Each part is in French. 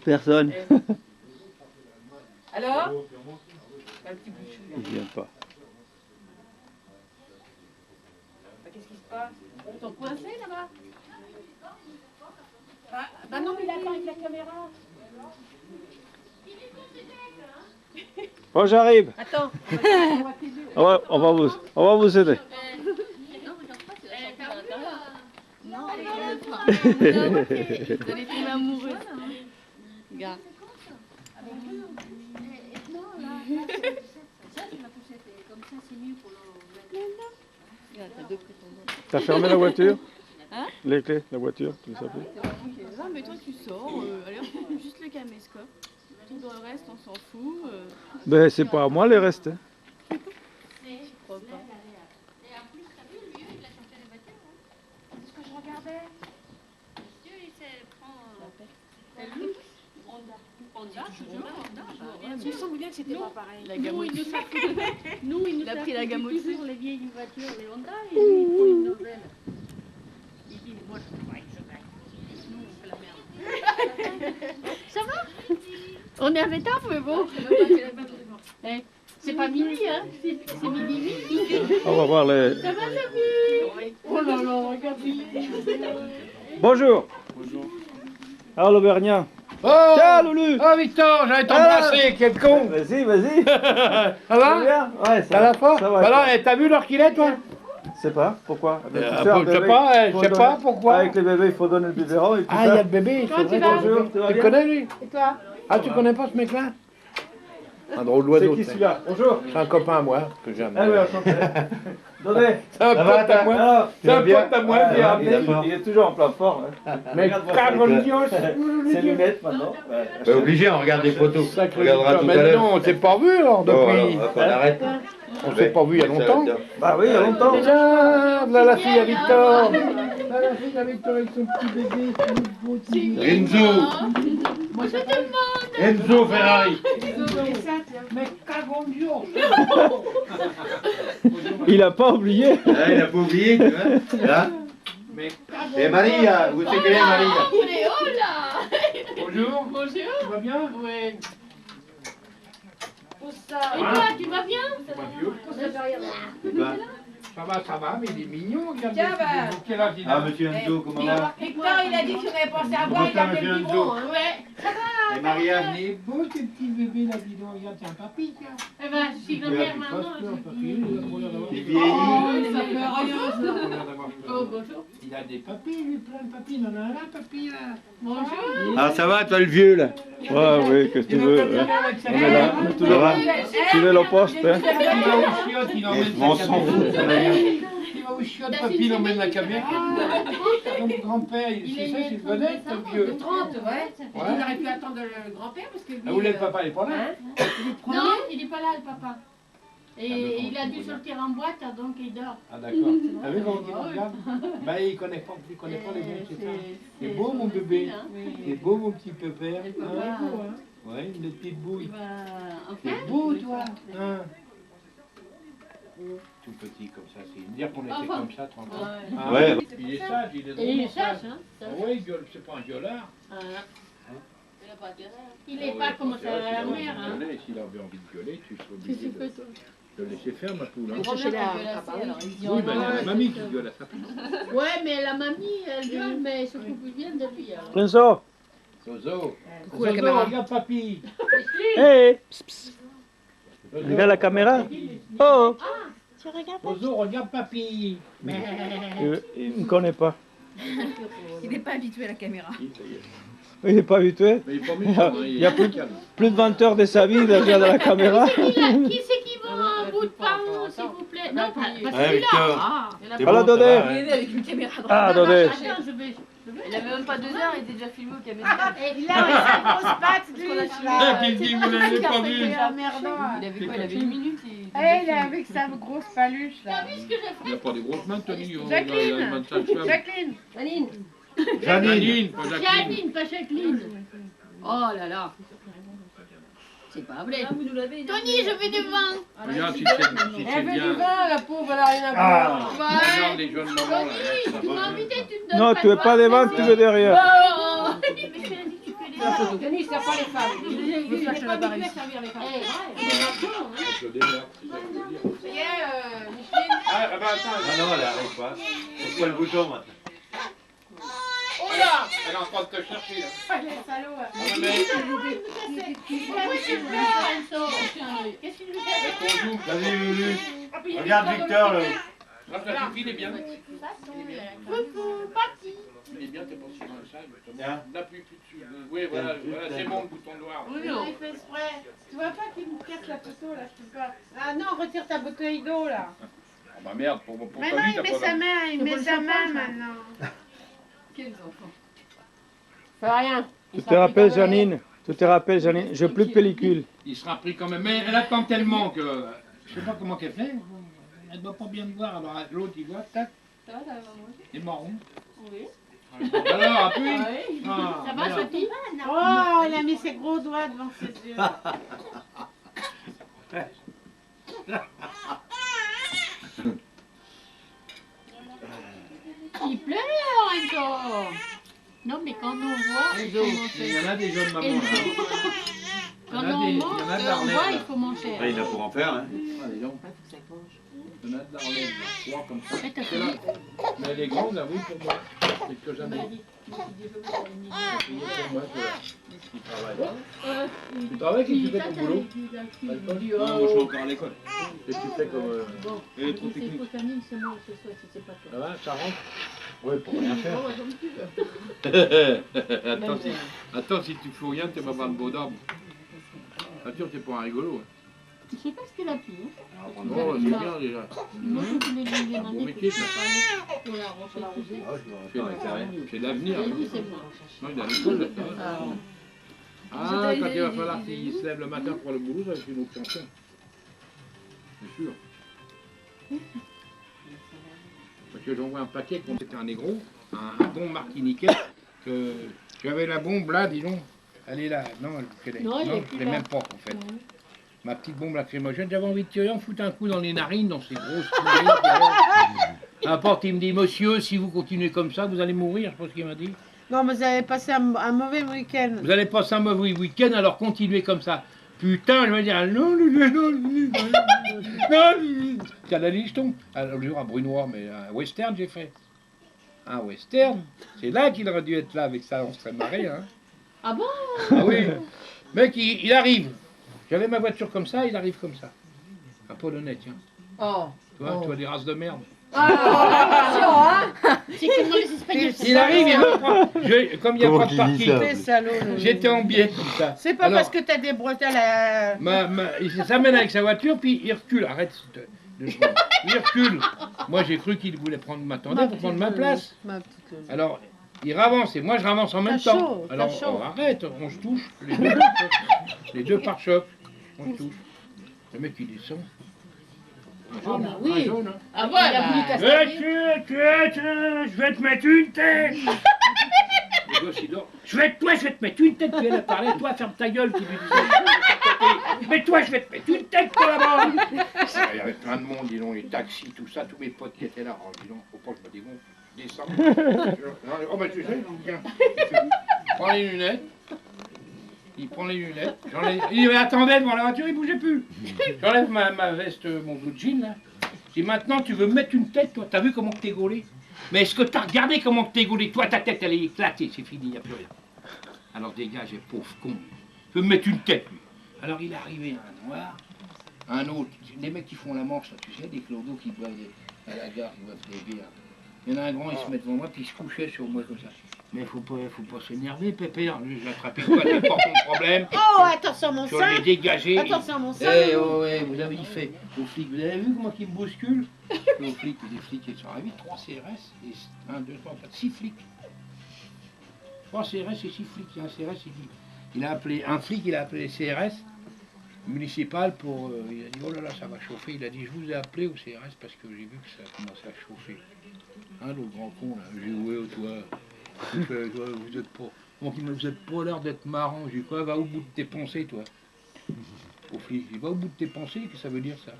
Personne. Alors? Un petit bouchon. Il vient pas. Qu'est-ce qui se passe? Ils sont coincés là-bas? Bah non, mais il attend avec la caméra. Bon, j'arrive. Attends, On va vous aider. Non, vous allez tomber amoureuse. Regarde. Non, là, ça c'est la poussette. Comme ça, c'est mieux pour le mettre. Regarde, t'as deux prétendants. T'as fermé la voiture? Hein? Les clés, la voiture, tu le sais plus. Non, mais toi tu sors, allez, on fait juste le caméscope. Tout le reste, on s'en fout. Ben, c'est pas à moi les restes. Hein. Je crois pas. Et en plus, t'as vu, lui, il a changé les voitures. C'est ce que je regardais. Monsieur, il s'est prend. Honda, toujours Honda. Il me semble bien que c'était pas pareil. La gamme au-dessus. Nous, il nous Il a a pris la fait gamme au-dessus. toujours les vieilles voitures, les Honda, et lui, il prend une nouvelle. Il dit, moi, je gagne. Nous, on fait la merde. Ça va? On est avec tard, mais bon. Eh, c'est pas minuit, hein? C'est midi. On va voir les... Ça va, Sophie? Oh là là, regarde-les. Bonjour. Bonjour. Alors l'Auvergnat. Oh, Tiens, Loulou. oh Victor, j'allais t'embrasser, quel con. Vas-y, vas-y. Ça Ça va? bien? Ouais, Ça va fort? Ça va. Bah là, t'as vu l'heure qu'il est, toi? Je sais pas, pourquoi? Avec tout ça, Je sais bébé, pas, faut je sais donner- pas pourquoi. Avec les bébés, il faut donner le biberon et tout Ah, il y ça. a le bébé, c'est vrai. Bonjour, tu vas Tu bien? connais, lui? Et toi? Ah, tu connais pas ce mec-là? Un drôle C'est d'oiseau. qui c'est. celui-là? Bonjour. C'est un copain à moi, que j'aime. Ah oui, enchanté. Donnez. C'est un pote à moi. Alors, C'est un pote à moi, ouais, bien. ouais, il est toujours en pleine forme. Hein. Mais Cargonios. C'est lunettes maintenant. Ouais. Bah, obligé, on regarde des photos. On regardera tout à Mais l'heure. non, on s'est pas vu alors Bon, alors, depuis. hop, on arrête. On s'est pas vu il y a longtemps. Bah oui, il y a longtemps. Tiens, là la fille à Victor. Là la fille à Victor avec son petit bébé, son beau petit. Enzo. Enzo Ferrari. Mais Cargonios. Il a pas oublié. Ah, il a pas oublié, tu vois. Là. Mais Et Maria, vous savez quelle est Maria? bonjour. Bonjour. Tu vas bien? Ouais. Ça. Et toi, tu vas bien? Bah. Ça va, mais il est mignon. Regarde. Tiens, bah. Quel âge il Ah, a? monsieur Enzo, comment va? Victor, il a dit que si on avait pensé à Comment voir, il ça, a fait monsieur le Enzo? biberon. Hein. Ouais. Et Maria? Il est beau ce petit bébé là, dis donc. Regarde, c'est un papy, tiens. Eh ben, je suis grand-mère maintenant. Papy, il a trop l'air d'avoir- Il vieillit. Ça fait rien, Il a ça. trop l'air d'avoir peur. Oh, bonjour. Il a des papys, lui, plein de papys. Il en a un là, papy, là. Bonjour. Ah, ça va, toi le vieux, là? Ouais, oui, qu'est-ce que tu veux. Hein. On est là, on est Ça toujours va? fidèle au poste. Hein. Il va au chiotte, il emmène On sa s'en caméra. fout, ça va bien. Il va au chiotte, papy, il emmène la caméra. Mon grand-père, c'est ça, c'est une vedette, ce vieux. De 30, ouais. Il aurait pu attendre le grand-père parce que lui. Ah, vous l'êtes papa, il est pas là? Hein? Non, il n'est pas là, le papa. Et il a dû sortir en boîte, donc il dort. Ah, d'accord. T'as vu comment il me regarde? Bah, il connaît pas les gens, c'est ça. C'est beau, mon bébé. C'est beau, mon petit pépère. Le Hein? papa. Ouais, une petite bouille. Il va en C'est faire. beau, toi. Hein? Tout petit comme ça, c'est dire qu'on était Enfin. comme ça, tranquille. Ouais. Ah, Ouais. Il est sage, il est Et il est drôlement sage, hein. Ah ouais, il gueule, c'est pas un gueulard. Il n'est pas comme ça à la mère, hein. S'il avait envie de gueuler, tu serais obligé de le laisser faire, ma poule. Hein. Grand-mère qui gueule assez, alors il dit, Oui, oh ben, il y a non, la mamie qui gueule à sa place. Ouais, mais la mamie, elle gueule, mais elle s'occupe bien de lui. Alors. Prinzo. Zozo. Coucou, la Zozo, caméra. regarde papy. Hey. Psst, psst. Zozo, Regarde la caméra. Oh. Zozo, regarde papy. Il ne me connaît pas. Il n'est pas habitué à la caméra. Il n'est pas habitué. Mais il est pas méchant, hein, Il y a plus de 20 heures de sa vie, il regarde la caméra. Qui c'est qui veut un bout de pain, s'il vous plaît? Non, pas Ouais, celui-là. Victor. Ah, C'est Alors, bon, ça donnez. va, hein? Il est avec une caméra droite. Ah, attendez. attends, je vais. Il avait même pas 2 heures, il était déjà filmé au caméra. Et il a sa grosse patte, lui. qu'on a filmé. Ah, qu'il dit, vous l'avez pas vu. C'est emmerdant. Il avait quoi? Il avait 1 minute et... Eh, il est avec sa grosse paluche, là. T'as vu ce que j'ai Il fait? a pas des grosses mains, Tony. Jacqueline. Il a une bonne sage-femme. Jacqueline. Janine. Janine, pas Jacqueline. Janine, pas Jacqueline. Oh là là. C'est pas vrai. vous nous l'avez dit. Tony, je veux du vin. Regarde si c'est Elle veut du bien. vin, la pauvre, elle a rien à boire. Regarde les jeunes mamans, là. Tony, tu m'as invité, tu me donnes Non, tu veux pas des ventes, tu veux des rien. Oh, mais je t'ai dit, tu fais des la photo. Denis, t'as pas les femmes. Je me flash à l'appareil. servir les femmes. Je démarre, si ça veut dire. Ça y est, Micheline. Ah bah attends. Ah non, elle arrive pas. On voit le bouton maintenant. Oh là. Elle est en train de te chercher là. Ah, les salauds. Ah, mais Qu'est-ce qu'il nous fait? on joue. Vas-y, Lulu. Ah, puis il y a Regarde des Victor là. Là, la fille, il est bien. Coucou, parti. Il est bien, t'es pas sur un salle. Tiens. N'appuie plus dessus. Oui, voilà, voilà, c'est bon le bouton noir. Oui, non. Il fait exprès. Tu vois pas qu'il me casse la photo là, je peux pas. Ah non, retire ta bouteille d'eau là. Ah bah merde, pour Mais ta non, vie, il t'as met pas sa d'argent. main, il met sa main maintenant. Quels enfants. Fais rien. Tu te rappelles, Janine? Tu te rappelles, Janine? Je veux plus de pellicule. Il sera pris quand même. Mais elle attend tellement que. Je sais pas comment qu'elle fait. Elle doit pas bien me voir. Alors l'autre, il voit, tac, Ça va, manger? il est marron. Oui. Alors, appuie. Oui. Ah, Ça va, merde. Sophie? Oh, il a mis ses gros doigts devant ses yeux. Il pleut, Lorenzo. Non, mais quand on voit, il faut Il y manger. en a des jeunes mamans. Et- là. Quand Il y en a on des- il y mange, en a de on l'arnette, voit, là. il faut manger. Ouais, il a pour en faire. Hein. Ah, dis donc. Il y en a de la relève, là. Trois comme ça. Et t'as C'est là. Mais elle est grande, là, oui, pour moi. C'est que jamais. Pour moi, qui travaille. Tu travailles, qu'est-ce que tu fais comme boulot? À l'école? Non, moi je suis encore à l'école. Qu'est-ce que tu fais comme. Elle est trop technique. Ça va, ça rentre? Ouais, pour rien faire. Attends, si tu fous rien, tu vas voir le beau d'arbre. Nature, t'es pas un rigolo. Hein. Je sais pas ce qu'elle a pris. Oh, c'est bien déjà. Moi, je voulais lui Bon demander métier, pour la rocher. Ah, je vais faire rien. C'est l'avenir. Et lui, c'est moi. Non, il est à l'école, là, ça va. Ah, quand il va falloir qu'il se lève le matin pour le boulot, ça va être une autre chanson. C'est sûr. Parce que j'envoie un paquet quand c'était un négro, un bon martiniquais, que j'avais la bombe là, disons. Elle est là. Non, elle est. Non, elle est Non, plus je l'ai là. même pas en fait. Ma petite bombe lacrymogène, j'avais envie de tirer, en foutre un coup dans les narines, dans ces grosses narines. N'importe, il me dit, monsieur, si vous continuez comme ça, vous allez mourir, je pense qu'il m'a dit. Non, mais vous avez passé un mauvais week-end. Vous allez passer un mauvais week-end, alors continuez comme ça. Putain, je vais dire, non, non, non, non, non, non. Tiens, la ligne, je tombe. Alors, le jour à Brunois, mais un western, j'ai fait. Un western, c'est là qu'il aurait dû être là, avec ça, on serait marré, hein. Ah bon? Ah oui, mec, il arrive. J'avais ma voiture comme ça, il arrive comme ça. Un polonais, tiens. Oh. Tu vois des races de merde. C'est comme dans les Espagnols. ça. Il arrive, il me prend. Comme il n'y a Comment pas de tu dis parking, ça? T'es salaud. le- j'étais en biais tout ça. C'est pas Alors, parce que t'as des bretelles à... il s'amène avec sa voiture, puis il recule. Arrête de secondes. Il recule. Moi, j'ai cru qu'il voulait m'attendre pour prendre ma place. Ma petite... Alors, il ravance et moi, je ravance en même T'as temps. chaud, Alors, t'as chaud. arrête, on se touche. Les deux par choc. On se touche. Le mec, il descend. Un jaune, bah oui. un jaune, hein. Ah ouais, il a voulu casser. Je vais te mettre une tête. Le gosse, il dort. Je vais te mettre une tête. Puis elle a parlé, toi, ferme ta gueule, qui lui disait. Mais toi, je vais te mettre une tête, toi, là-bas. Il y avait plein de monde, dis donc, les taxis, tout ça, tous mes potes qui étaient là. Oh, dis donc, faut pas que je me dégonfle. Je descends. Oh, bah, tu sais, tiens. Prends les lunettes. Il prend les lunettes. Il attendait devant la voiture, il bougeait plus. J'enlève ma veste, mon blue jean, là. Je dis, maintenant, tu veux me mettre une tête, toi. T'as vu comment t'es gaulé? Mais est-ce que t'as regardé comment t'es gaulé? Toi, ta tête, elle est éclatée. C'est fini, il n'y a plus rien. Alors, dégage, pauvre con. Je veux me mettre une tête, lui. Alors, il est arrivé un noir, un autre. Des mecs qui font la manche, là, tu sais, des clodos qui boivent à la gare, qui boivent des bières. Il y en a un grand, il se met devant moi, puis il se couchait sur moi comme ça. Mais faut pas s'énerver, Pépère. J'ai attrapé quoi? C'est pas ton problème. Oh, attention mon Je sein. l'ai dégagé. Attention mon sein. Eh, oh, ouais, vous avez dit fait. Au flic, vous avez vu comment il me bouscule? Au flic, des flics, ils sont arrivés, 3 CRS, et 1, 2, 3, 4, 6 flics. 3 CRS et 6 flics. Il y a un CRS, il a appelé, un flic, il a appelé les CRS municipal pour. Il a dit, oh là là, ça va chauffer. Il a dit, je vous ai appelé au CRS parce que j'ai vu que ça commençait à chauffer. Hein, l'autre grand con, là, j'ai dit, ouais, toi, vous êtes pas. Donc, vous êtes pas l'air d'être marrant. J'ai dit, quoi, va au bout de tes pensées, toi. Au flic, il va au bout de tes pensées, qu'est-ce que ça veut dire ça?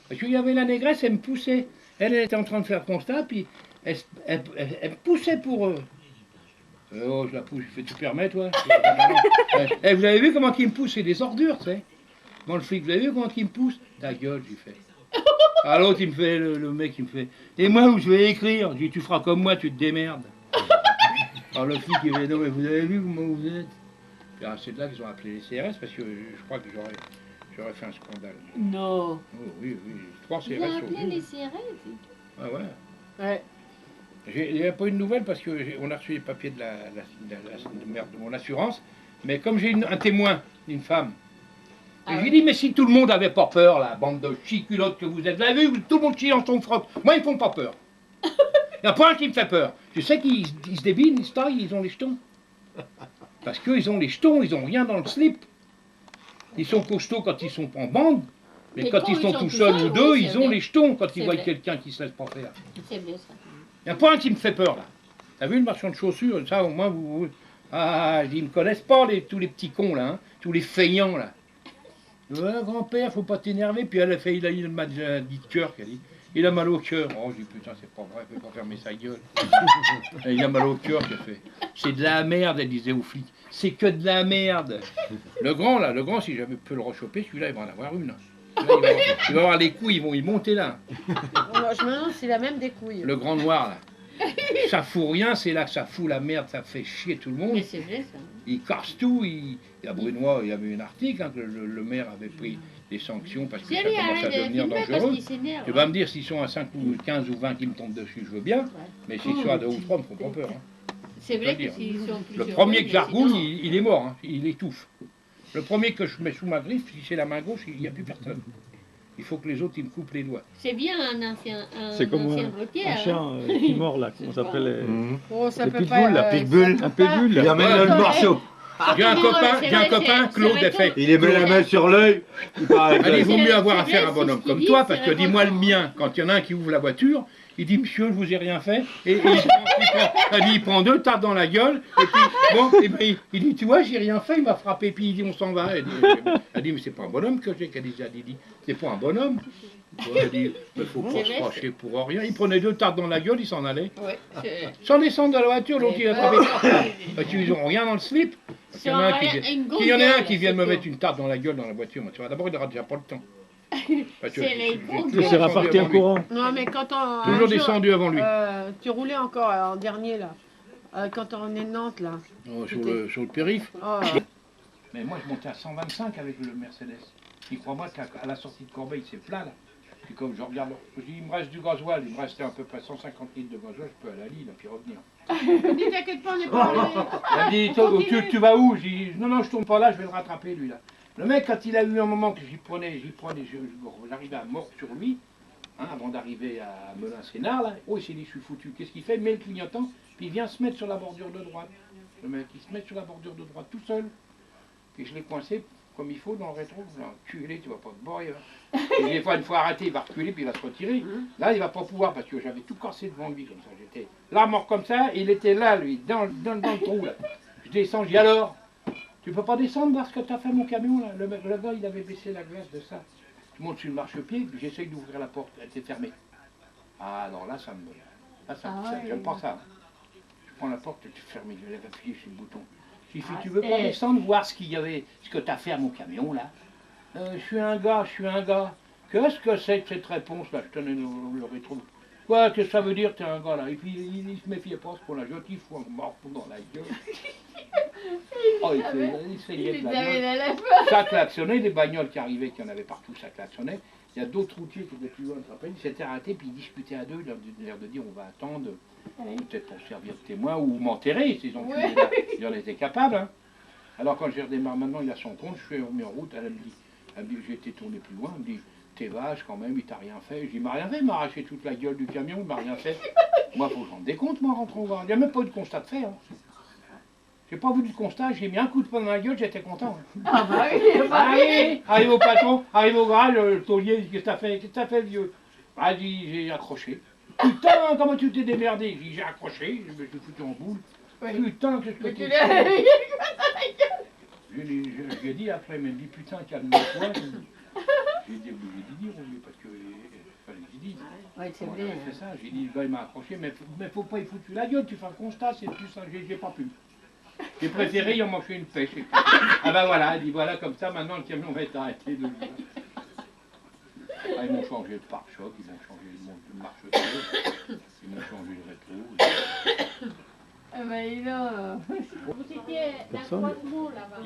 Parce qu'il y avait la négresse, elle me poussait. Elle était en train de faire constat, puis elle me poussait pour eux. Oh, je la pousse, je fais, tu permets, toi? Eh, vous avez vu comment il me pousse? C'est des ordures, tu sais. Bon, le flic, vous avez vu comment il me pousse? Ta gueule, j'ai fait. Ah, l'autre, il me fait, le mec, il me fait, et moi, où je vais écrire? Je dis, tu feras comme moi, tu te démerdes. Alors le flic, il fait, non, mais vous avez vu comment vous êtes? Alors, c'est de là qu'ils ont appelé les CRS, parce que je crois que j'aurais fait un scandale. Non. Oh, oui, 3 CRS. Vous avez appelé les CRS? Ah ouais. Ouais. Il n'y a pas eu de nouvelles parce qu'on a reçu les papiers de de mon assurance, mais comme j'ai un témoin, une femme, Ah j'ai ouais. dit, mais si tout le monde avait pas peur, la bande de chiculottes que vous êtes, vous avez vu, tout le monde chie dans son froc, moi ils me font pas peur. Il n'y a pas un qui me fait peur. Je sais qu'ils se débinent, ils se taillent, ils ont les jetons. Parce qu'ils ont les jetons, ils n'ont rien dans le slip. Ils sont costauds quand ils sont en bande, mais quand ils sont tout seuls ou deux, oui, ils c'est ont vrai. les jetons quand ils C'est voient vrai. quelqu'un qui se laisse pas faire. C'est bien ça. Il n'y a pas un qui me fait peur là. T'as vu le marchand de chaussures? Ça au moins vous. Ah, ils me connaissent pas tous les petits cons là, hein, tous les feignants là. Ouais, grand-père, faut pas t'énerver. Puis elle a fait, il m'a dit de cœur qu'elle dit. Il a mal au cœur. Oh, je dis putain, c'est pas vrai, il peut pas fermer sa gueule. Et il a mal au cœur qu'elle fait. C'est de la merde, elle disait aux flics. C'est que de la merde. Le grand, si j'avais pu le rechoper, celui-là, il va en avoir une. Là, il va avoir les couilles, ils vont y monter là. Je me demande s'il a même des couilles. Le grand noir là. Ça fout rien, c'est là que ça fout la merde, ça fait chier tout le monde. Mais c'est vrai ça. Il casse tout. Il y a Brunois, il y avait un article, hein, que le maire avait pris des sanctions parce que Si ça allez, commence à arrête de devenir filmer parce dangereux. qu'il s'énerve. Tu vas me dire s'ils sont à 5 ou 15 ou 20 qui me tombent dessus, je veux bien, mais s'ils sont à 2 ou 3, ils me font pas peur. Hein. C'est vrai je veux que dire. s'ils sont Le plusieurs, premier oui, que mais j'argouille, sinon- il est mort, hein, il étouffe. Le premier que je mets sous ma griffe, si c'est la main gauche, il n'y a plus personne. Il faut que les autres, ils me coupent les doigts. C'est bien un ancien C'est comme ancien un routier. chien qui mord là, comment ça s'appelle Oh, ça Les peut pitbulls, pas. la pitbull. ça un peut pas- pédule. Il amène le morceau. J'ai un non, copain, c'est j'ai un vrai, copain, c'est Claude vrai, Effet. Il met la main sur l'œil. Il part avec Elle dit, il l'œil. vaut mieux avoir C'est affaire à un vrai, bonhomme c'est ce comme qu'il toi, dit, parce c'est que dis-moi le révoltant. mien, quand il y en a un qui ouvre la voiture, il dit, monsieur, je vous ai rien fait, et il prend 2 tartes dans la gueule, et puis, bon, et puis, il dit, tu vois, j'ai rien fait, il m'a frappé, puis il dit, on s'en va. Elle dit, mais c'est pas un bonhomme que j'ai, qu'elle dit, c'est pas un bonhomme. Ouais, elle dit, mais faut pas C'est se vrai, fâcher pour rien. Il prenait 2 tartes dans la gueule, il s'en allait. Ouais, Sans descendre de la voiture, l'autre il a pas- attrapé. Parce qu'ils ont rien dans le slip. Parce qu'il y en a un qui Sans rien, vient- une grosse qu'il y en a un gueule, qui vient de me c'est mettre tout. une tarte dans la gueule dans la voiture. Moi, tu vois, d'abord, il n'aura déjà pas le temps. Parce que C'est les j'ai- gros j'ai Je serai descendu parti en avant lui. courant. Non, mais quand on. Toujours un jour, descendu avant lui. Tu roulais encore en dernier là. Quand on est de Nantes là. Oh, sur le périph'. Oh, Mais moi, je montais à 125 avec le Mercedes. Il crois-moi qu'à la sortie de Corbeil, c'est plat là. Puis comme je regarde, je dis, il me reste du gasoil, il me restait à peu près 150 litres de gasoil, je peux aller à Lille et puis revenir. dis t'inquiète pas, on est pas. Elle me dit, toi, tu vas où? Je dis, non, je tourne pas là, je vais le rattraper lui là. Le mec, quand il a eu un moment que j'y prenais, j'arrivais à mort sur lui, hein, avant d'arriver à Melun-Sénard, là, oh, il s'est dit, je suis foutu. Qu'est-ce qu'il fait? Il met le clignotant, puis il vient se mettre sur la bordure de droite. Le mec, il se met sur la bordure de droite tout seul. Puis je l'ai coincé comme il faut dans le rétro. Je l'ai enculé, tu vas pas te boire. Et des fois, une fois arrêté, il va reculer, puis il va se retirer. Là, il va pas pouvoir, parce que j'avais tout cassé devant lui, comme ça. J'étais là, mort comme ça, et il était là, lui, dans le trou, là. Je descends, je dis alors, tu peux pas descendre voir ce que t'as fait mon camion, là? Le gars, il avait baissé la glace de ça. Je monte sur le marchepied, puis j'essaye d'ouvrir la porte, elle était fermée. Ah non, là, ça me... Là, ça, j'aime pas ça. Je prends la porte, elle était fermée, je lève appuyé sur le bouton. J'ai fait, tu veux pas descendre voir ce qu'il y avait, ce que t'as fait à mon camion, là? Je suis un gars. Qu'est-ce que c'est que cette réponse, là? Je tenais le rétro. Quoi, qu'est-ce que ça veut dire, t'es un gars, là? Et puis, il se méfiait pas, ce qu'on l'a jeté, il fout un morceau dans la gueule. Oh, il saignait de la gueule. Ça klaxonnait, des bagnoles qui arrivaient, qui en avaient partout, ça klaxonnait. Il y a d'autres routiers qui étaient plus loin, ils s'étaient arrêtés, puis ils discutaient à deux, ils avaient l'air de dire, on va attendre, peut-être pour servir de témoin, ou m'enterrer, ces enculés là. Ils en étaient capables, hein. Alors quand je redémarre maintenant, il a son compte, je suis remis en route, elle me dit, j'ai été tourné plus loin, elle me dit, t'es vache quand même, il t'a rien fait. Je dis, il m'a rien fait, il m'a arraché toute la gueule du camion, il m'a rien fait. Moi, faut que je rende des comptes, moi, en rentrant au bar. Il n'y a même pas eu de constat de fait, hein. J'ai pas vu du constat, j'ai mis un coup de poing dans la gueule, j'étais content. Hein. Ah bah oui, Allez, arrive au patron, arrive au garage, le taulier, il dit, qu'est-ce que t'as fait, vieux? Ah, dit, j'ai accroché. Putain, comment tu t'es démerdé? J'ai accroché, je me suis foutu en boule. Putain, qu'est-ce que tu fais? Je lui ai dit après, il m'a dit, putain, calme-toi. J'ai dit, obligé de dire, parce que fallait dire. dit, Ouais, c'est comment bien. j'avais fait ça? J'ai dit, il m'a accroché, mais faut pas y foutre la gueule, tu fais un constat, c'est tout ça, j'ai pas pu. J'ai préféré y en manger une pêche. Et puis, ah ben voilà, il dit voilà, comme ça, maintenant le camion va être arrêté. Ah, ils m'ont changé le pare-choc, ils m'ont changé le marche-feu, ils m'ont changé le rétro. Ah ben, il a... Vous étiez Personne. l'accroissement là-bas.